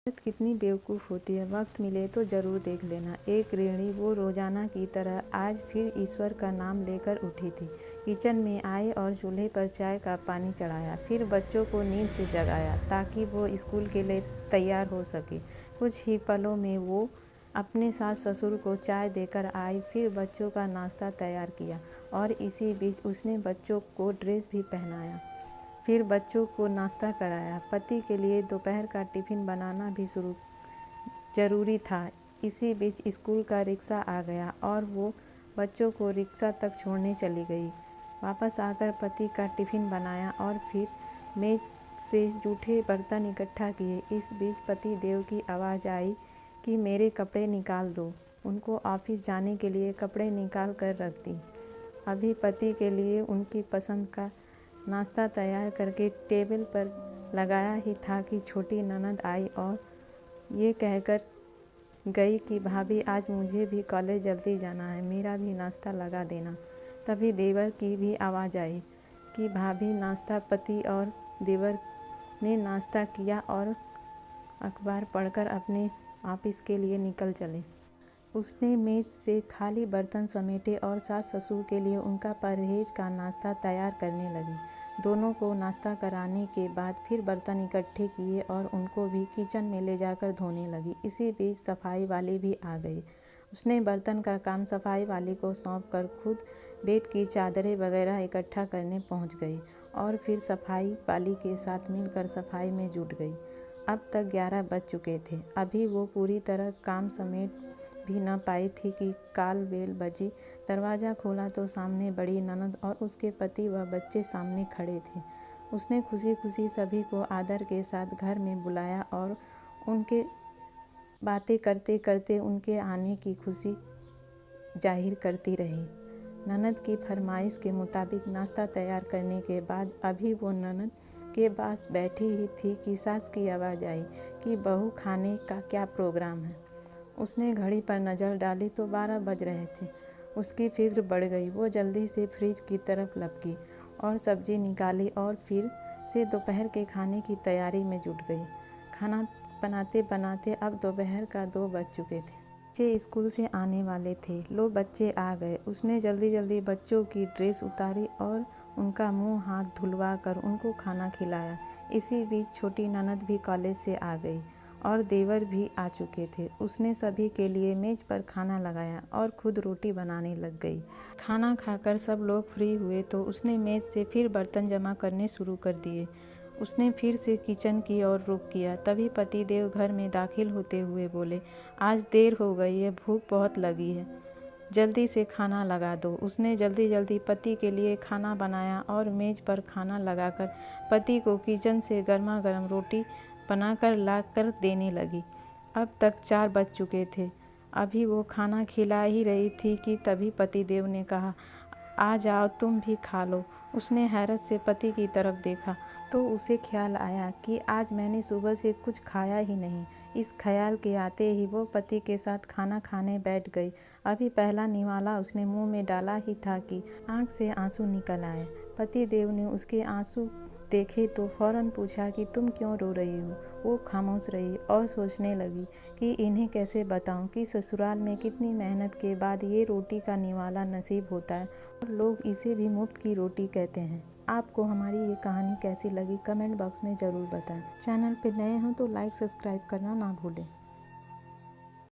औरत कितनी बेवकूफ़ होती है, वक्त मिले तो ज़रूर देख लेना। एक गृहिणी वो रोज़ाना की तरह आज फिर ईश्वर का नाम लेकर उठी थी। किचन में आए और चूल्हे पर चाय का पानी चढ़ाया, फिर बच्चों को नींद से जगाया ताकि वो स्कूल के लिए तैयार हो सके। कुछ ही पलों में वो अपने सास ससुर को चाय देकर आई, फिर बच्चों का नाश्ता तैयार किया और इसी बीच उसने बच्चों को ड्रेस भी पहनाया। फिर बच्चों को नाश्ता कराया। पति के लिए दोपहर का टिफ़िन बनाना भी ज़रूरी था। इसी बीच स्कूल का रिक्शा आ गया और वो बच्चों को रिक्शा तक छोड़ने चली गई। वापस आकर पति का टिफ़िन बनाया और फिर मेज से जूठे बर्तन इकट्ठा किए। इस बीच पति देव की आवाज़ आई कि मेरे कपड़े निकाल दो। उनको ऑफिस जाने के लिए कपड़े निकाल कर रख दी। अभी पति के लिए उनकी पसंद का नाश्ता तैयार करके टेबल पर लगाया ही था कि छोटी ननद आई और ये कहकर गई कि भाभी आज मुझे भी कॉलेज जल्दी जाना है, मेरा भी नाश्ता लगा देना। तभी देवर की भी आवाज़ आई कि भाभी नाश्ता। पति और देवर ने नाश्ता किया और अखबार पढ़कर अपने ऑफिस के लिए निकल चले। उसने मेज से खाली बर्तन समेटे और सास ससुर के लिए उनका परहेज का नाश्ता तैयार करने लगी। दोनों को नाश्ता कराने के बाद फिर बर्तन इकट्ठे किए और उनको भी किचन में ले जाकर धोने लगी। इसी बीच सफाई वाली भी आ गई। उसने बर्तन का काम सफाई वाली को सौंप कर खुद बेड की चादरें वगैरह इकट्ठा करने पहुंच गई और फिर सफाई वाली के साथ मिलकर सफाई में जुट गई। अब तक 11 बज चुके थे। अभी वो पूरी तरह काम समेट भी न पाई थी कि काल बेल बजी। दरवाज़ा खोला तो सामने बड़ी ननद और उसके पति व बच्चे सामने खड़े थे। उसने खुशी खुशी सभी को आदर के साथ घर में बुलाया और उनके बातें करते करते उनके आने की खुशी जाहिर करती रही। ननद की फरमाइश के मुताबिक नाश्ता तैयार करने के बाद अभी वो ननद के पास बैठी ही थी कि सास की आवाज़ आई कि बहू खाने का क्या प्रोग्राम है। उसने घड़ी पर नज़र डाली तो 12 बज रहे थे। उसकी फिक्र बढ़ गई। वो जल्दी से फ्रिज की तरफ लपकी और सब्जी निकाली और फिर से दोपहर के खाने की तैयारी में जुट गई। खाना बनाते बनाते अब दोपहर का 2 बज चुके थे। बच्चे स्कूल से आने वाले थे। लो बच्चे आ गए। उसने जल्दी जल्दी बच्चों की ड्रेस उतारी और उनका मुंह हाथ धुलवा कर उनको खाना खिलाया। इसी बीच छोटी ननद भी कॉलेज से आ गई और देवर भी आ चुके थे। उसने सभी के लिए मेज़ पर खाना लगाया और खुद रोटी बनाने लग गई। खाना खाकर सब लोग फ्री हुए तो उसने मेज़ से फिर बर्तन जमा करने शुरू कर दिए। उसने फिर से किचन की ओर रुख किया। तभी पति देव घर में दाखिल होते हुए बोले, आज देर हो गई है, भूख बहुत लगी है, जल्दी से खाना लगा दो। उसने जल्दी जल्दी पति के लिए खाना बनाया और मेज़ पर खाना लगाकर पति को किचन से गर्मा गर्म रोटी बनाकर ला कर देने लगी। अब तक 4 बज चुके थे। अभी वो खाना खिला ही रही थी कि तभी पतिदेव ने कहा, आ जाओ तुम भी खा लो। उसने हैरत से पति की तरफ देखा तो उसे ख्याल आया कि आज मैंने सुबह से कुछ खाया ही नहीं। इस ख्याल के आते ही वो पति के साथ खाना खाने बैठ गई। अभी पहला निवाला उसने मुंह में डाला ही था कि आंख से आंसू निकल आए। पति देव ने उसके आंसू देखे तो फौरन पूछा कि तुम क्यों रो रही हो। वो खामोश रही और सोचने लगी कि इन्हें कैसे बताऊं कि ससुराल में कितनी मेहनत के बाद ये रोटी का निवाला नसीब होता है और लोग इसे भी मुफ्त की रोटी कहते हैं। आपको हमारी ये कहानी कैसी लगी कमेंट बॉक्स में ज़रूर बताएं। चैनल पर नए हों तो लाइक सब्सक्राइब करना ना भूलें।